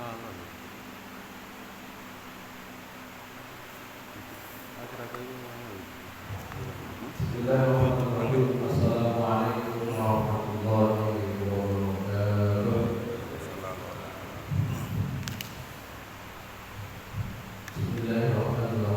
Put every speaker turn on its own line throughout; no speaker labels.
Bismillahirrahmanirrahim. Assalamualaikum warahmatullahi wabarakatuh. Bismillahirrahmanirrahim.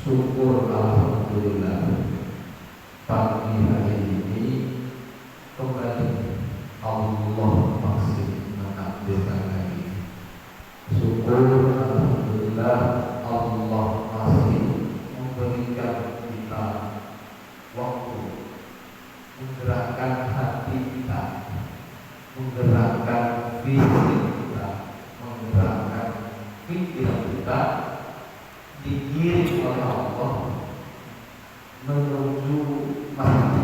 Syukur alhamdulillah, pagi hari ini kembali Allah masih menakdirkan lagi. Syukur alhamdulillah, Allah masih memberikan kita waktu, menggerakkan hati kita, menggerakkan fisik kita, menggerakkan pikiran kita, digiring oleh Allah menuju mati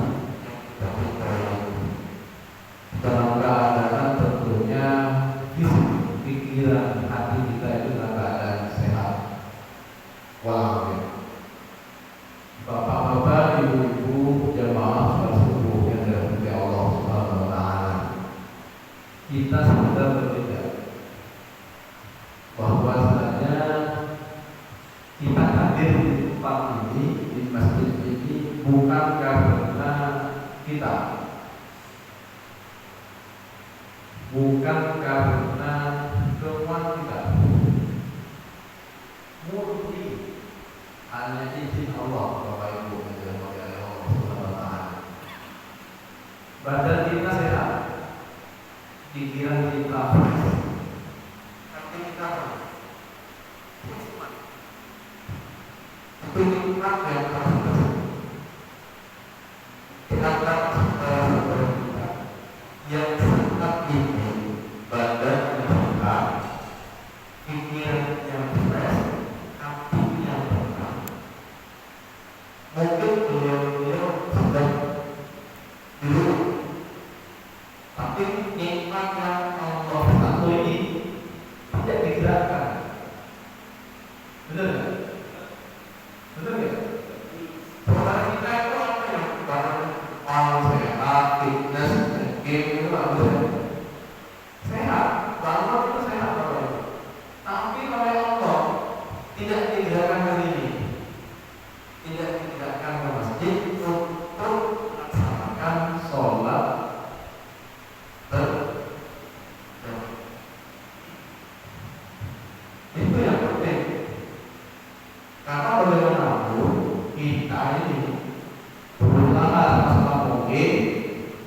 dalam keadaan tentunya fisik, pikiran, hati kita itu dalam keadaan sehat. Walaupun bapak-bapak, ibu-ibu, jamaah sholat subuh yang dirahmati Allah Subhanahu wa Ta'ala, kita sudah berbeda bahwasanya kita hadir di tempat ini, di masjid ini, bukan karena kita, bukan karena kemauan kita, murni hanya izin Allah. Bapak Ibu yang dirahmati Allah Subhanahu wa Ta'ala, badan kita sehat, pikiran kita fresh, saat ini badan yang sehat, pikiran yang fresh, hati yang tenang. Mungkin beliau sudah dulu, tapi nikmat yang Allah satu ini tidak digerakkan. Benar nggak? Benar nggak? Saudara kita itu apa yang barang orang sehat, fitness, game itu harus sehat, bangun itu sehat kalau. Tapi oleh Allah tidak digerakkan ke sini, tidak digerakkan ke masjid untuk melaksanakan sholat itu yang penting. Karena bagaimanapun kita ini berusaha semaksimal mungkin.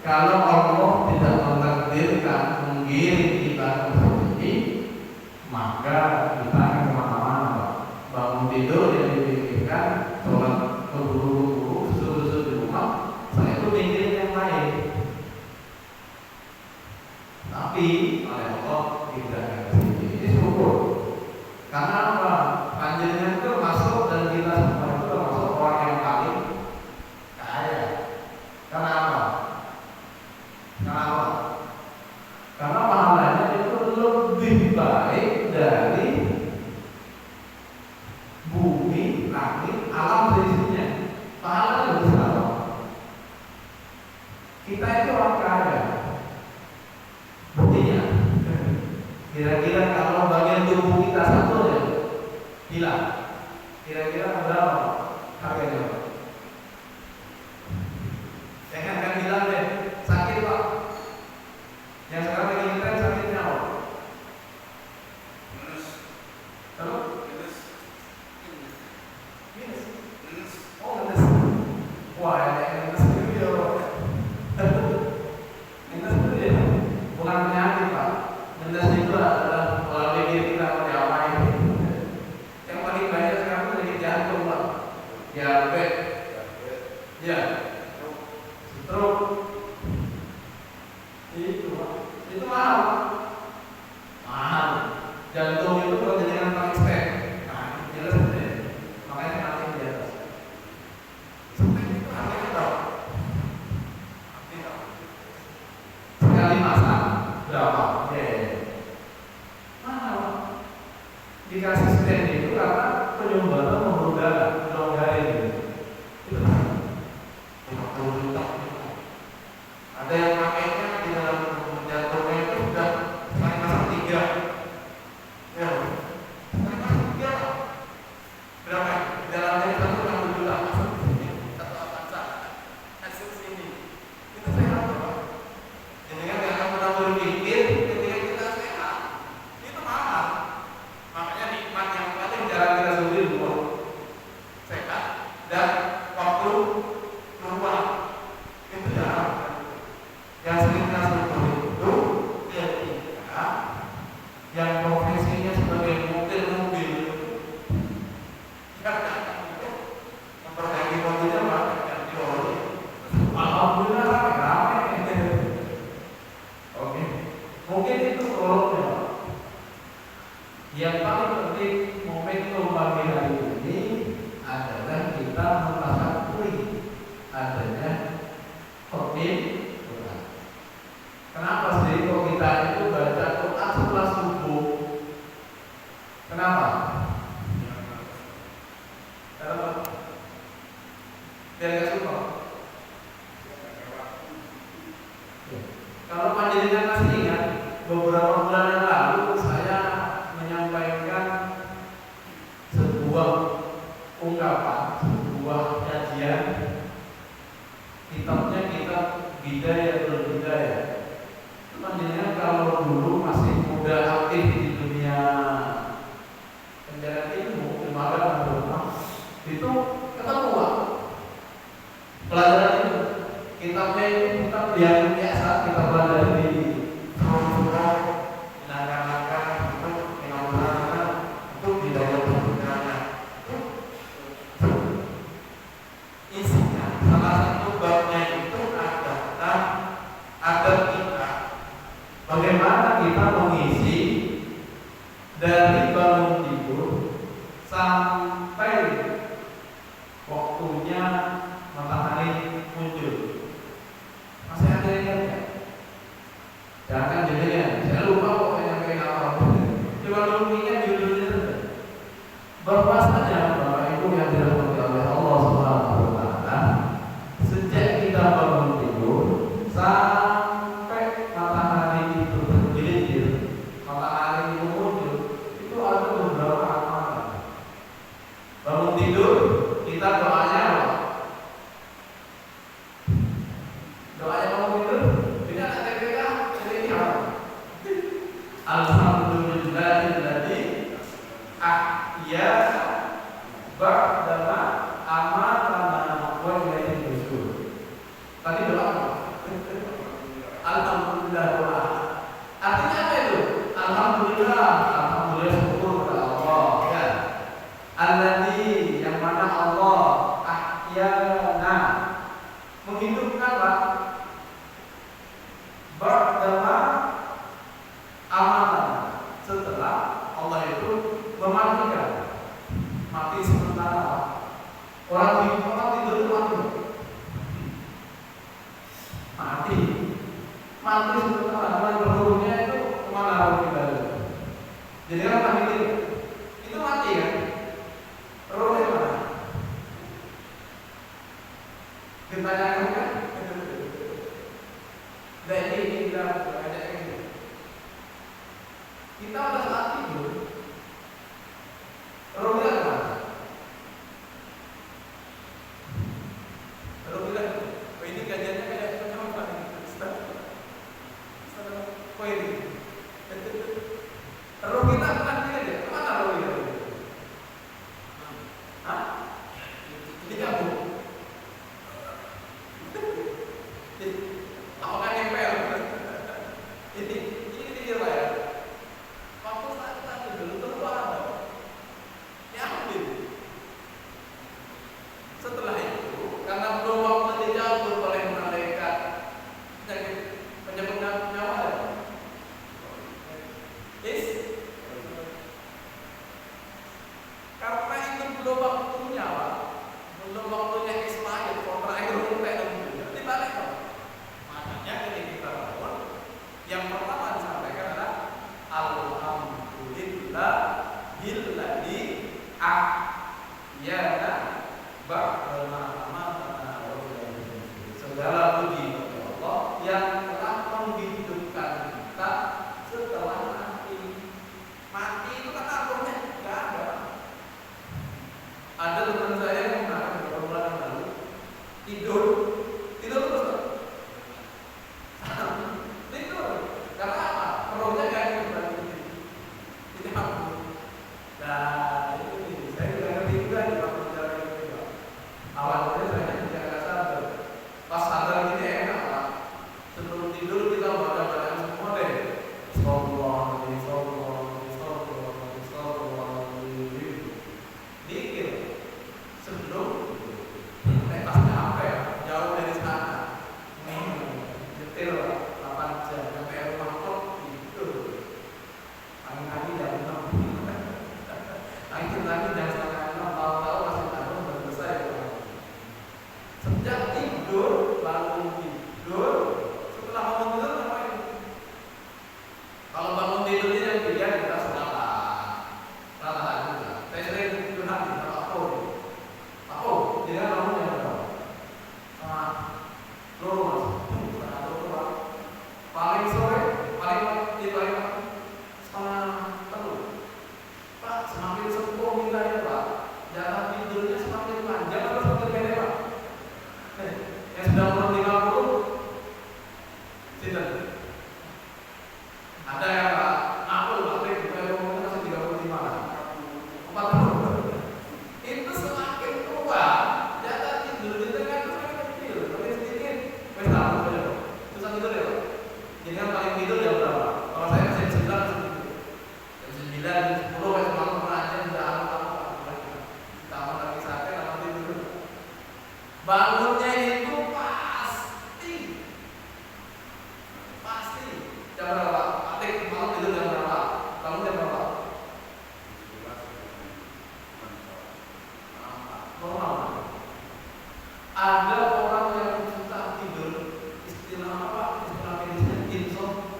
Kalau Allah tidak mentakdirkan mengiring kita ke sini, maka kita akan kemana-mana. Bangun tidur yang dipikirkan sholat keburu-buru, susu-susu di rumah, saya itu mikirin yang lain. Tapi oleh Allah tidak ke sini. Ini syukur. Karena apa? Panjenengan itu masuk dan kita semua itu termasuk orang yang paling kaya. Kenapa? Kenapa? Karena pahalanya itu lebih baik dari bumi, langit, alam seisinya. Pahalanya lebih besar. Kita itu orang kaya. Buktinya, kira-kira kalau bagian tubuh kita satu ya hilang, kira-kira berapa harganya? Jangan kan bilang deh sakit pak. Yang sekarang lagi ngetren sakitnya apa? Minus. Terus? Minus. Oh minus. Wah yang minus itu dia. Minus itu dia. Bukan penyakit pak. Minus itu adalah pola pikir kita mau diapain. Yang paling banyak sekarang itu sakit jantung pak. Diabetes. Ya. Stroke. Itu mahal. Mahal. Jantung itu kalau dengan pakai stent. Nah, jelas deh. Makanya mati di atas. Stent itu harganya berapa? Sekali masak berapa? Mahal. Dikasih stent itu karena penyumbatan pembuluh darah, melonggarin gitu. Itu 50 juta. Ada yang pakainya di dalam jantungnya itu sudah sekali masak 3. Ya, sekali masak 3 berapa? Di dalamnya itu 60 juta. Satu Avanza hasil sini. Itu sehat Pak. Jadi kan jangan pernah berpikir ketika kita sehat itu mahal. Makanya nikmat yang paling jarang kita syukuri dulu sehat dan waktu luang itu jarang. Yang sering kita syukuri itu ketika yang profesinya sebagai mobil kan itu memperbaiki mobilnya Pak, ganti oli. Alhamdulillah rame. Oke, mungkin itu prolognya. Yang paling penting momentum pagi hari ini adalah kita mengetahui adanya khotib. Kenapa sih kok kita itu baca Quran setelah subuh? Kenapa? Kenapa? Biar gak suka. Kalau panjenengan masih ingat, beberapa bulan yang lalu saya menyampaikan sebuah ungkapan, sebuah kajian. Kitabnya kitab Bidayatul Hidayah. Panjenengan kalau dulu masih muda aktif di dunia penjara ilmu, agama itu ketemu Pak. Pelajaran itu kitabnya itu kitab yang biasa kita pelajari di surau-surau, di langkah-langkah itu, di langkah-langkah itu di dalam penggunaannya. Isinya salah satu babnya itu adalah adab kita Bagaimana kita mengisi dari bangun tidur sampai waktunya matahari muncul? Masih ada yang ingat ya? Jangan jadinya, saya lupa kok yang apa. Cuma ingat judulnya saja. Bahwasanya Bapak Ibu yang dirahmati oleh Allah Subhanahu wa taala, sejak kita bangun tidur sampai matahari itu tergelincir, matahari itu muncul, itu ada beberapa amalan. Bangun tidur, kita doanya apa? Doanya bangun tidur, ini ada TPK, ini apa? Alhamdulillahilladzi ahyana ba'dama amatana wa ilaihi nusyur. Tadi doa apa? Alhamdulillah doa. Artinya apa itu? Alhamdulillah, alhamdulillah syukur kepada Allah, ya. Alladzi yang mana Allah ahyana menghidupkan Pak ba'dama amatan, setelah Allah itu mematikan. Mati sementara. Orang tidur itu mati sementara. Orang berhurunya itu kemana roh kita itu? Jadi apa itu mati kan? Rohnya mana? Kita tanyakan kan? Dan ini kita ajak ini. Kita pada saat tidur, rohnya mana? Rohnya, ini kajiannya kayak apa nih? Kok ini? Roh kita bukan dia deh. Kemana roh kita? Hah? Ini kamu? Apakah nempel? Ini dia Pak ya. Waktu saat kita dulu keluar apa? Diambil. Setelah itu, karena belum waktu dijabut oleh malaikat penyebut nyawa ada. Karena itu belum waktunya, Pak. Belum waktunya expired, kontrak itu dibalik. Makanya ketika kita bangun, yang pertama disampaikan adalah alhamdulillahilladzi ahyana ba'dama amatana wa ilaihi nusyur. Segala puji bagi Allah yang telah menghidupkan kita setelah mati. Mati itu kan artinya enggak ada. Ada teman saya yang kemarin beberapa bulan yang lalu tidur terus. Tidur. Karena apa? Rohnya gak ada berarti. Itu apa? Nah, itu nih. Saya juga ngerti juga di waktu jalan itu. Awalnya saya juga nggak sadar. Pas sadar gini enak Pak. Sebelum tidur kita baca-bacaan semua deh. Dikir. Sebelum tasnya apa ya? Jauh dari sana. Detail 8 jam sampai rumah kok tidur. Pagi-pagi jam 6. Lagi jam 5:30 tahu-tahu masih tahu baru selesai. Sejak tidur, bangun tidur, setelah bangun tidur ngapain? Kalau bangun tidurnya yang tiga kita sholat juga. Saya sering curhat di Pak O, dia bangun yang berapa? Paling sore, paling setengah telur. Pak, semakin sepuh kita ya Pak, jatah tidurnya semakin panjang atau semakin pendek Pak? Yang sudah umur 50, tidak. Ada yang Pak, aku umurnya masih 35 kan? 40. Itu semakin tua, jatah tidur kita kan semakin kecil, semakin sedikit. Wes tahu saja, susah tidur ya Pak. Jadi yang paling tidur jam berapa? Kalau saya masih 9 masih tidur. Jam 9, 10 masih malam aja sudah amat. Tambah lagi sakit, tambah tidur. Bangunnya itu pasti jam Jam berapa? Atik malam tidur jam berapa? Kamu jam berapa? Normal. Ada orang yang susah tidur, istilah apa? Istilah medisnya insomnia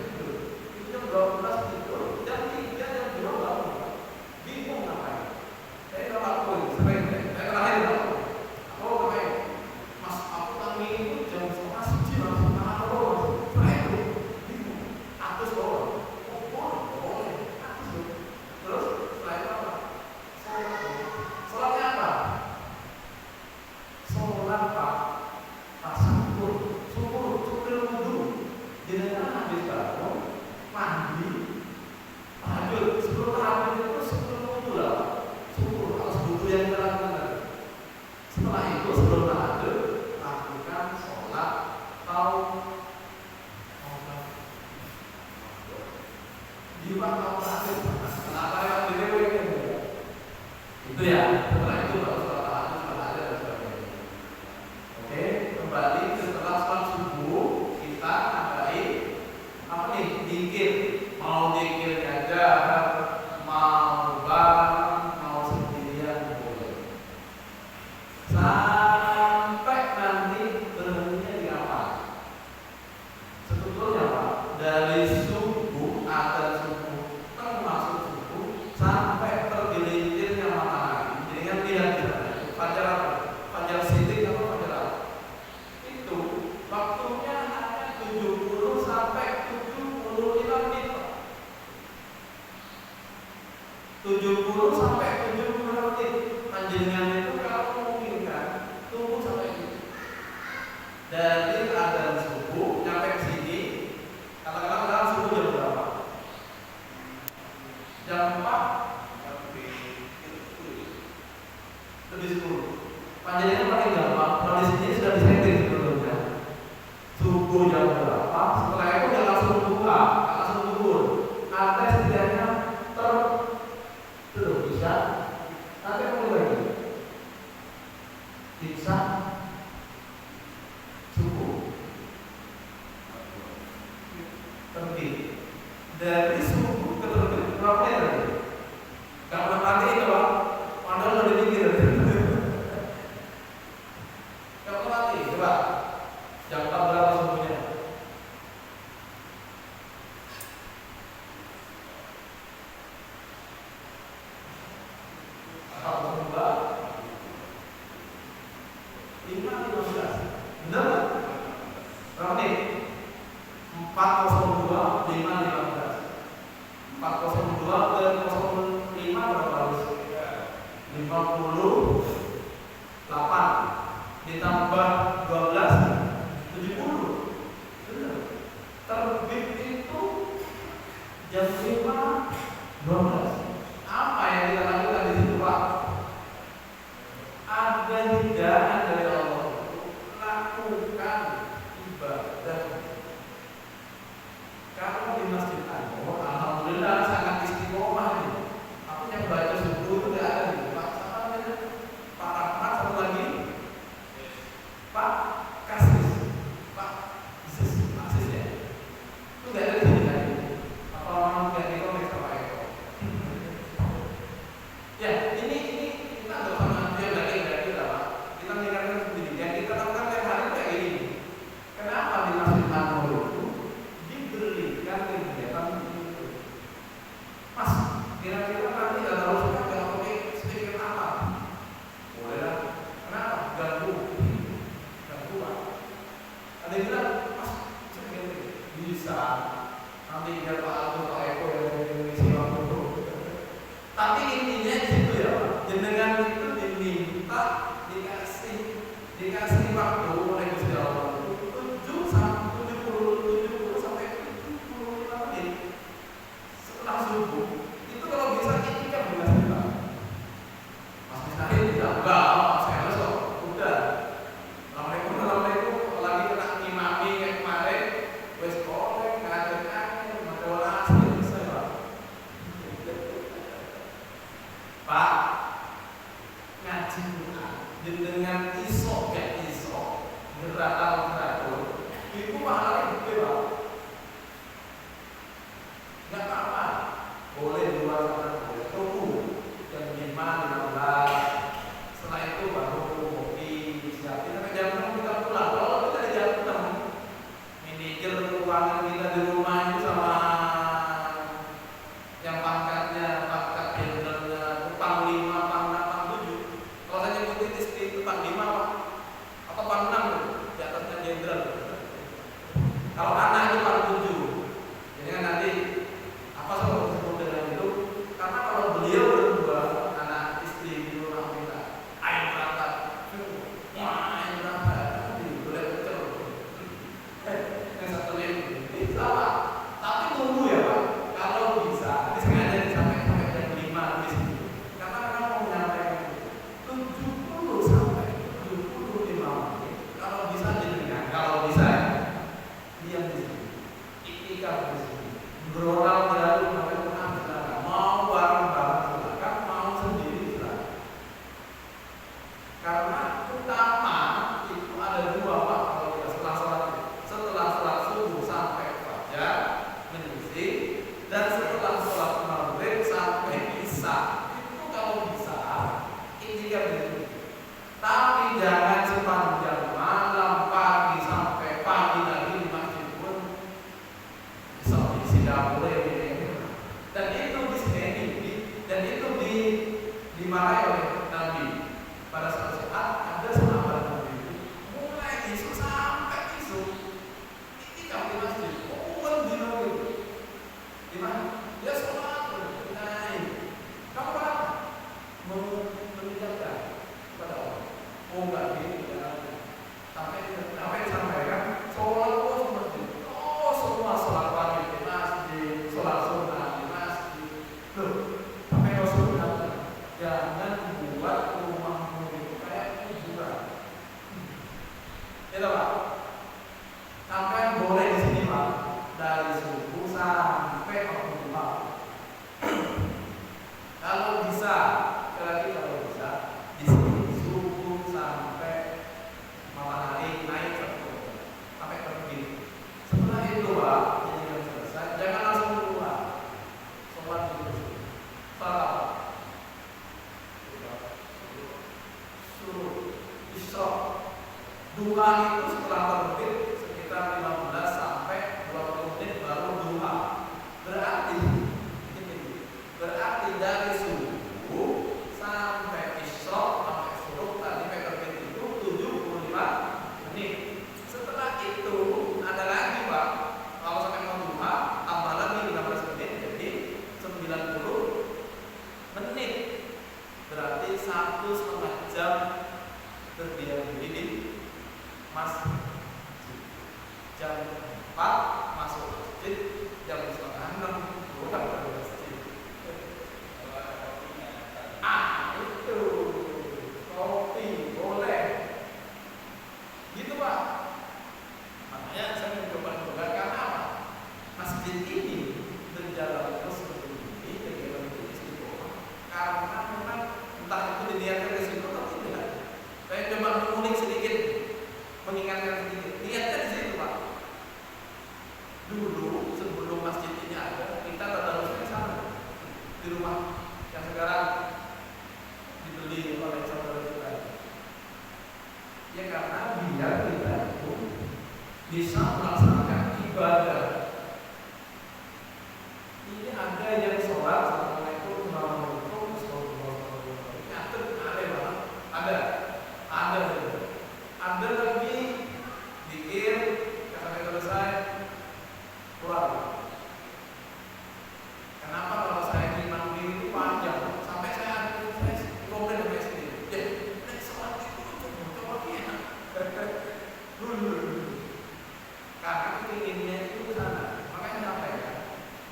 tidur. Itu jam 12 tidur, jam 3 jam 2 bangun. Bingung ngapain? Saya nggak lakuin, sering. Saya terakhir tahu. Aku ngapain? Mas, aku tadi itu jam 12:30 langsung taruh. Setelah itu bingung. Aku boleh. Terus setelah itu apa? Sholatnya apa? Sholat Pak, tasakur, syukur wudu. Jangan habis bangun, mandi, tahajud. Sebelum tahajud itu sebelum wudu lah. Syukur harus wudu yang benar-benar. Setelah itu sebelum tahajud lakukan sholat di waktu tahajud. Kenapa yang direwe itu ya? Setelah itu baru sholat tahajud, sholat tahajud dan sebagainya. Oke, kembali setelah sholat subuh kita tambahin apa nih? Dikir. Mau dikir aja, mau bareng, mau sendirian boleh. Sampai nanti berhentinya di apa? Sebetulnya Pak, dari subuh atau subuh termasuk subuh sampai tergelincirnya matahari. Jadi kan lihat fajar apa? Fajar sidik atau fajar apa? Itu waktunya hanya 70 sampai 75 menit. 70 sampai 75 menit. Panjangnya itu kalau memungkinkan tunggu sampai itu. Dari adzan subuh sampai ke sini, katakanlah subuh jam berapa? Jam 4 lebih 10. Panjangnya paling gampang. Kalau di sini sudah disetting sebelumnya. Subuh jam berapa? Setelah itu jangan langsung buka, langsung gugur. Ada setidaknya bisa. Nanti aku lagi. Bisa subuh terbit. Dari subuh ke terbit berapa menit lagi? Kalau nanti itu Pak, padahal lebih tinggi dari itu. Kalau nanti coba jam berapa subuhnya? Benar? Berapa nih? 402 515. 402 dan 05 berapa harus? 58 ditambah 12 70. Benar. Terbit itu jam 5:12. Apa yang kita lakukan di situ Pak? Ada hidangan dari Allah. Lakukan ibadah. Kalau di Masjid Anwar, alhamdulillah sangat istiqomah ini. Aku yang baca subuh itu tidak ada di Pak. Sama dengan Pak Rahmat satu lagi, Pak Kasis, Pak Asis ya. Itu tidak ada di sini kan? Apa orang tidak di komik sama Eko? Ya, ini kita nggak sama dia lagi Pak. Kita meningkatkan sendiri. Yang kita lakukan tiap hari kayak gini. Kenapa di Masjid Anwar itu diberikan kegiatan itu? Mas, kira-kira nanti ada harus pakai speaker apa? Boleh lah. Kenapa? Ganggu Pak. Ada yang bilang, Mas, bisa. Nanti biar Pak Agus, Pak Eko yang mengisi waktu itu. Tapi intinya di situ ya Pak. Jenengan itu diminta dikasih waktu oleh Gusti Allah 70 sampai 75 menit setelah subuh. Itu kalau bisa itikaf di masjid Pak. Mas Mustahil tidak enggak, saya masuk udah. Assalamualaikum lagi kena imami kayak kemarin, wes kolek, ngajak macam asli di rumah itu sama yang pangkat jenderalnya itu panglima, pangkat, pangtujuh. Kalau saya nyebutin istri itu panglima Pak, atau panglima di atasnya jenderal. Kalau anak itu pangtujuh. Jadi kan nanti apa selalu disebut dengan itu? Karena kalau beliau berdua anak istri di rumah kita, ayo berangkat, ayo berangkat, boleh kecil. Yang satu ini itu apa? Tapi tunggu ya Pak. Kalau bisa, ini sengaja sampai jam 5 habis itu. Karena memang mau menyampaikan 70 sampai 75 menit. Kalau bisa jenengan, kalau bisa ya, diam di sini, ikhtikaf di sini, beroral jauh sampai tengah silakan. Mau bareng-bareng silakan, mau sendiri silakan. Karena utama itu ada dua Pak. Kalau kita setelah sholat subuh sampai fajar menyisih, dan setelah sholat maghrib sampai isya. Itu kalau bisa ikhtikaf di sini. Tapi jangan sepanjang malam, pagi sampai pagi lagi di masjid pun tidak boleh. Dan itu dan itu dimarahi oleh Nabi pada saat ada sahabat Nabi mulai isu sampai isu ikhtikaf di masjid. Di mana? Dia sholat naik. Kamu apa? Meninggalkan kepada Allah. Oh enggak gitu ya. Sampai disampaikan sholat terus di masjid. Oh semua sholat wajib di masjid, sholat sunnah di masjid. Loh, sampai Rasul bilang jangan buat rumahmu itu kayak kuburan. Ya Pak. Sampai boleh di sini Pak, dari subuh sampai waktu duha. Kalau bisa, sekali lagi kalau bisa, di sini subuh sampai matahari naik sampai terbit. Setelah itu Pak, ini yang selesai, jangan langsung keluar. Sholat dulu. Salat. Suruh isya. Duha itu setelah terbit sekitar 15 sampai 20 menit baru duha. Berarti dari subuh sampai isya sampai suruh tadi terbit itu 75 menit. Setelah itu ada lagi Pak. Kalau sampai mau duha tambah lagi 15 menit jadi 90 menit. Berarti 1,5 jam berdiam diri di masjid. Jam 4 masuk masjid, jam 5:30 pulang dari masjid. Itu kopi boleh. Gitu Pak. Makanya saya mencoba karena apa? Masjid ini berjalan terus seperti ini, kegiatan itu istiqomah. Karena memang entah itu diniatkan risiko atau tidak. Saya coba mengulik sedikit, mengingatkan sedikit. Niatnya di situ Pak. Dulu sebelum masjid ini ada, kita tadarusnya di sana di rumah yang sekarang dibeli oleh saudara kita. Ya karena biar kita itu bisa melaksanakan ibadah. Ini ada yang sholat assalamualaikum warahmatullahi wabarakatuh. Ada lagi dikir sampai selesai keluar. Kenapa kalau saya imam diri itu panjang sampai saya komplain sama istri. Ya, nek sholat itu coba gini. Karena inginnya itu sana. Makanya sampaikan.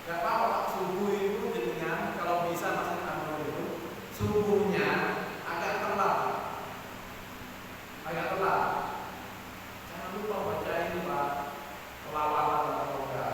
Gak apa-apa subuh itu dengan kalau bisa masih tamu itu subuhnya agak telat. Jangan lupa baca ini Pak, lawalan atau enggak.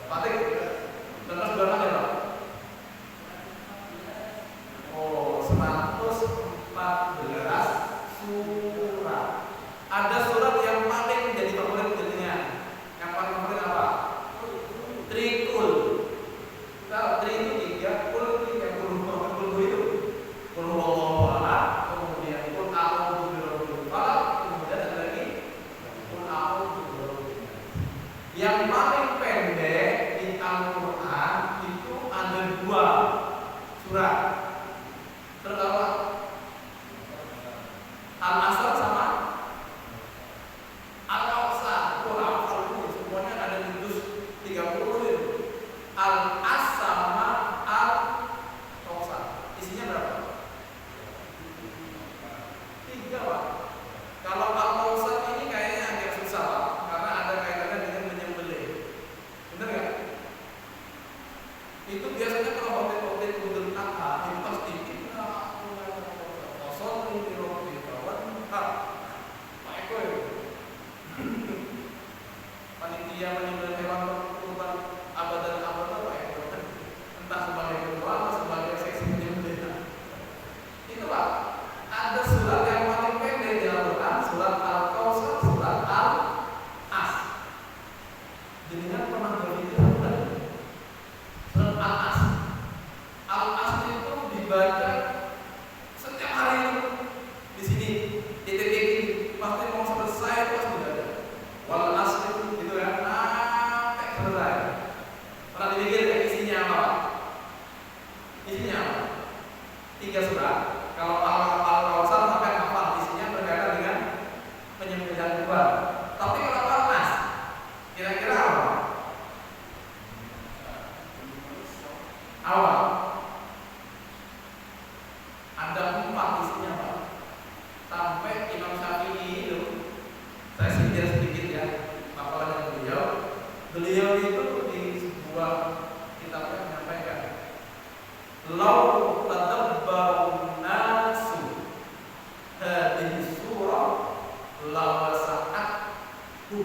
Fatih, terus berapa ya Pak? Oh, 114 surat. Ada surat yang paling menjadi favorit jadinya. Yang paling favorit apa? Trikul. Tahu tri itu 3, kul itu 30. Kul itu kul huwallahu ahad, kemudian kul a'udzu birabbil falaq, kemudian ada lagi kul a'udzu birabbin nas. Yang paling pendek di Al-Qur'an itu ada 2 surat. Surat apa? Al-Asr sama Al-Kautsar. Al-Kautsar itu semuanya ada di juz 30 itu. Al-As sama Al-Kautsar. Isinya berapa? 3 Pak. Kalau Al-Kautsar ini kayaknya agak susah Pak, karena ada kaitannya dengan menyembelih. Benar nggak? Itu biasanya kalau hotel-hotel Idul Adha itu pasti kosong di roti kawan. Pak Eko ya. Panitia menyembelih hewan kurban abad dan abad Pak Eko. Entah sebagai ketua atau sebagai seksi penyembelihan. Itu Pak. Ada surat yang paling pendek di Al-Quran, surat Al-Kautsar, surat Al-As. Jadinya pernah berpikir bukan? Surat Al-As. Al-As itu dibaca setiap hari itu di sini titik-titik pasti mau selesai terus dibaca. Wal-As itu gitu ya, sampai selesai. Pernah dipikir isinya apa? Isinya apa? 3 surat. Kalau Al-Kautsar sampai hafal isinya berkaitan dengan penyembelihan kurban. Tapi kalau Al-As kira-kira apa? Awal. Ada 4 isinya Pak. Sampai Imam Syafi'i itu, saya sindir sedikit ya hafalannya beliau. Beliau itu di sebuah kitabnya menyampaikan, "Lau tadabbarun nasu hadhihi surah lawasa'athu."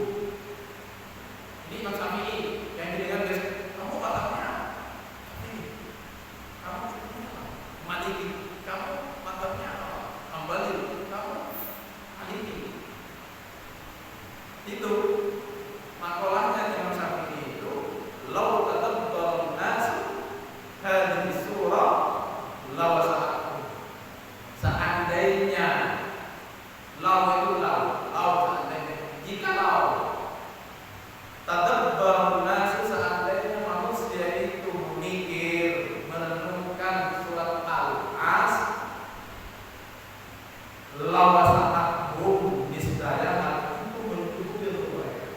Ini Imam Syafi'i yang didengar guys, kamu matanya kamu Maliki, kamu matanya Hambali, kamu Maliki. Itu makalahnya Imam Syafi'i itu, "Lau tadabbarun nasu hadhihi surah lawasa'athu." Seandainya, lau itu lau seandainya, jika lau tadabbarun nasu, seandainya manusia itu memikir, merenungkan surat Al-As, lawasa'athu, niscaya hal itu mencukupi untuk mereka.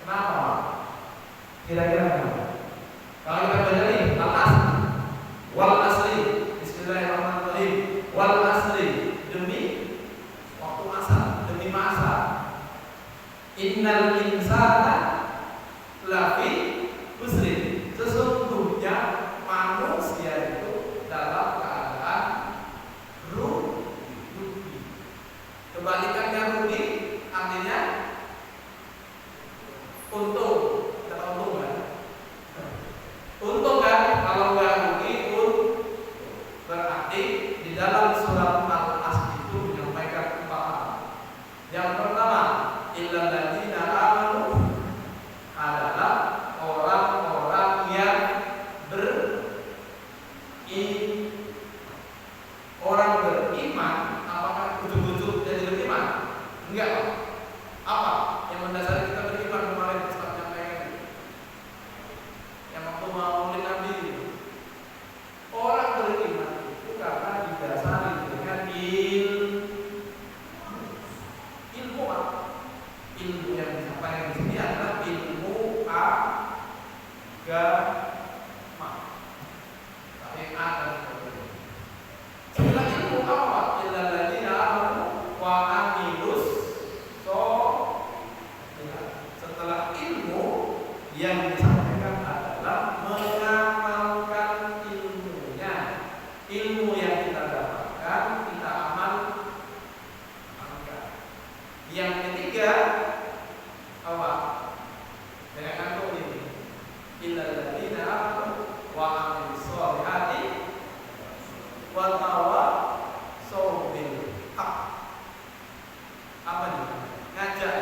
Kenapa? Kira-kira kenapa? Kalau kita baca nih Al-As, wal asri, bismillahirrahmanirrahim, wal asri, demi waktu masa, demi masa. Innal insana lafi khusrin, sesungguhnya manusia itu dalam keadaan rugi. Kebalikannya rugi artinya untung. Dapat untung kan? Untung kan? Kalau nggak rugi, berarti di dalam surat Al-As itu menyampaikan 4 hal. Yang pertama, illal ladzina amanu, adalah orang-orang yang orang beriman. Apakah ujung-ujung jadi beriman? Enggak Pak. Apa yang mendasari kita beriman? Kemarin Ustaz nyampaikan yang waktu Maulid Nabi, orang beriman itu karena didasari dengan ilmu apa? Ilmu yang disampaikan di sini adalah ilmu agama. Tapi ada setelah ilmu apa? Illal ladzina amanu wa amilus sholihat. Setelah ilmu yang disampaikan adalah mengamalkan ilmunya. Ilmu yang kita dapatkan kita amalkan. Yang ketiga apa? Dengan antum ini illal ladzina amanu wa 'amilus sholihati wa tawassaw bil haqq. Apa nih? Ngajak,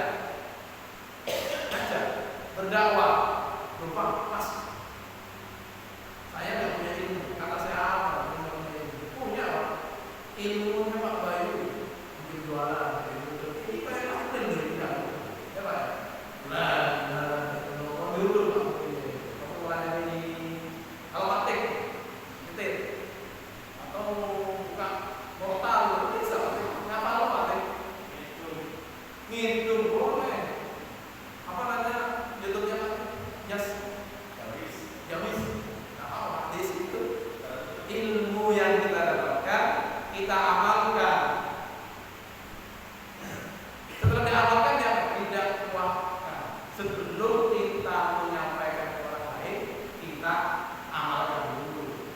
berdakwah. Lupa pas. Saya nggak punya ilmu, kata saya apa? Punya ilmunya Pak Bayu, mungkin jualan. Ini kayak apa nih? Ya Pak. Nah, dulu Pak. Kamu mulai ini kalau batik, nyetir, atau buka portal, bisa. Ngapa lo batik? Ngitung boleh. Apa namanya? YouTube-nya Pak? Jamis. Nah, di situ ilmu yang kita dapatkan kita amalkan. Setelah diamalkan ya tidak kuatkan. Sebelum kita menyampaikan ke orang lain, kita amalkan dulu.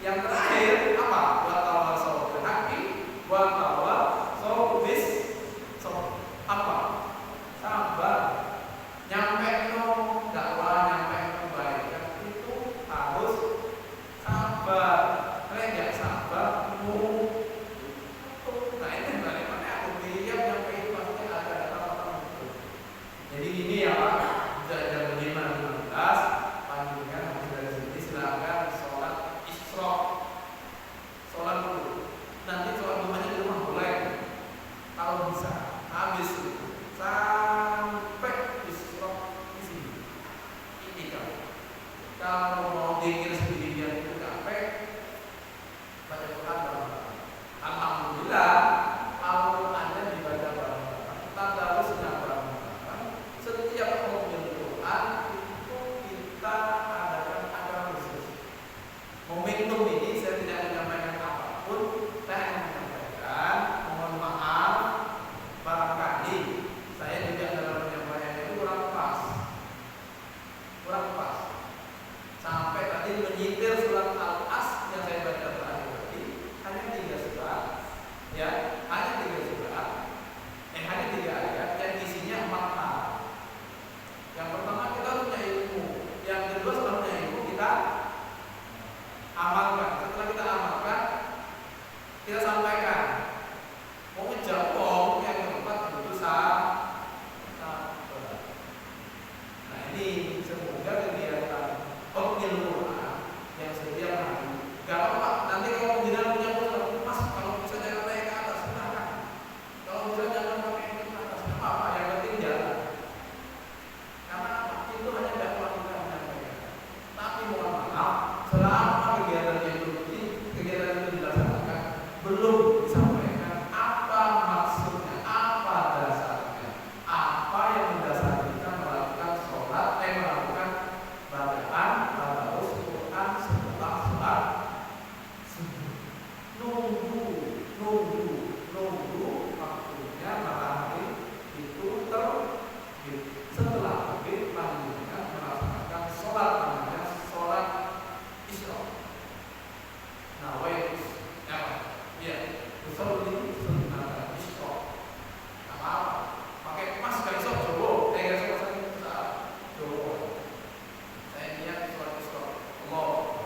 Yang terakhir apa? Wa tawassaw bil haqqi wa tawassaw bis sabr. Apa? Sabar. Nyampe no dakwah, nyampe no kebaikan itu harus sabar. Kalian nggak sabar, nah ini bagaimana aku lihat nyampe itu pasti ada hal-hal itu. Jadi ini ya Pak, jam 5:15 panjangnya habis dari sini silakan sholat isra, sholat dulu. Nanti sholat duhanya di rumah boleh, kalau bisa habis itu sampai isra di sini. Ini kalau mau dingin sendirian itu capek, baca Quran bareng-bareng. Alhamdulillah kalau Anda dibaca bareng-bareng, tadarusnya bareng-bareng. Setiap pembaca Quran itu kita adakan acara khusus. Momentum ini saya tidak menyampaikan apapun, saya hanya menyampaikan mohon maaf barangkali saya juga dalam penyampaian itu kurang pas. Sampai tadi menyitir surat Al-As yang saya baca terakhir tadi hanya 3 surat, ya, hanya 3 surat, hanya 3 ayat yang isinya 4 hal. Yang pertama kita punya ilmu, yang kedua setelah punya ilmu kita amalkan. Setelah kita amalkan, kita sampaikan. Mau ngejawab yang keempat berusaha. Nah ini semoga kegiatan penyelenggaraan yang setiap hari. Gak apa-apa, nanti kalau penjelasan punya motor, Mas, kalau bisa jangan naik ke atas, silakan. Kalau bisa jangan pakai ke atas, gak apa-apa, yang penting jalan. Karena apa? Itu hanya dakwah kita menyampaikan. Tapi mohon maaf, selama kegiatan itu dilaksanakan, belum disampaikan apa maksudnya, apa dasarnya, apa yang mendasari kita melakukan sholat, melakukan bacaan tadarus Quran setelah sholat subuh. Nunggu waktunya matahari itu terbit. Setelah terbit lanjutkan melaksanakan sholat namanya sholat isra. Nah, ya, usul ini sunnah isra. Apa? Pakai emas gak iso jowo, gak iso pasang jowo. Saya niat sholat isra. Allah.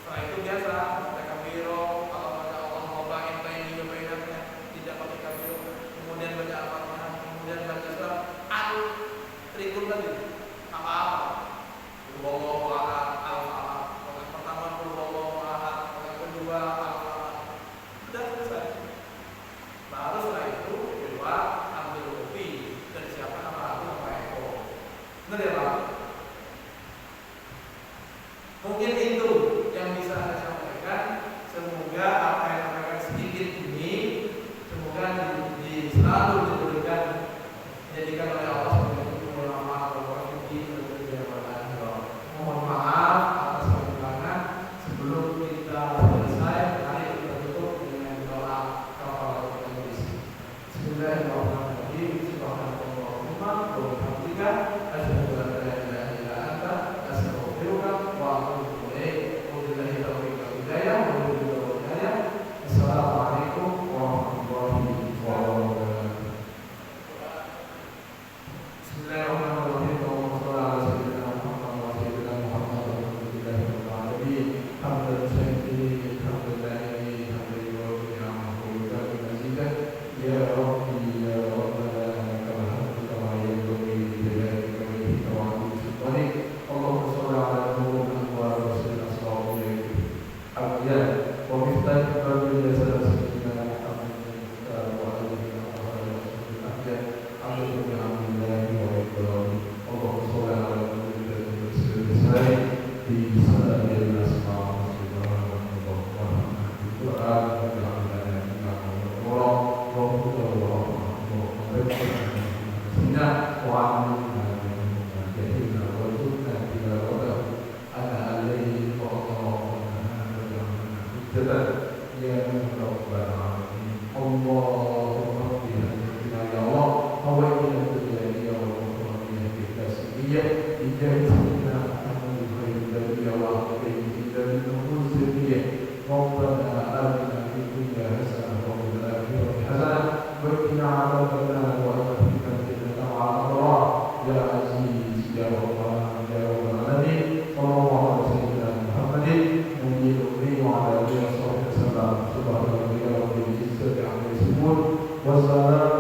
Setelah itu biasa baca kabiro, kalau baca Allah ngobain baini wa bainatnya tidak pakai kabiro. Kemudian baca Al-Fatihah, kemudian baca surat Al-Trikul tadi. Apa-apa. Wallahu ahad, al-falaq. Yang pertama wallahu ahad, yang kedua al-falaq. Sudah selesai. Baru setelah itu kedua ambil kopi dan siapkan apa Eko. Benar ya Pak? Mungkin itu yang bisa saya sampaikan. Semoga apa yang saya sampaikan sedikit ini semoga selalu diberikan dijadikan oleh Allah sebagai ulama atau di kegiatan. Mohon maaf atas kekurangan. Sebelum kita selesai, mari kita tutup dengan doa kafaratul majlis. Bismillahirrahmanirrahim. Subhanallahumma wa bihamdika asyhadu an la ilaha illa anta astaghfiruka wa atubu ilaik. سجدة يا رب العالمين اللهم اغفر لنا يا الله هوينا الدنيا يا رب العالمين في الاسمية إجابة سيدنا محمد خير البرية وخير الذين المرسلين ربنا آتنا في الدنيا حسنة وفي الآخرة حسنة وقنا عذاب النار وأدخلنا الجنة مع الأبرار يا عزيز يا غفار يا رب العالمين صلى الله على سيدنا محمد نبي الأمي وعلى آله وصحبه وسلم سبحان ربك رب العزة عما يصفون والسلام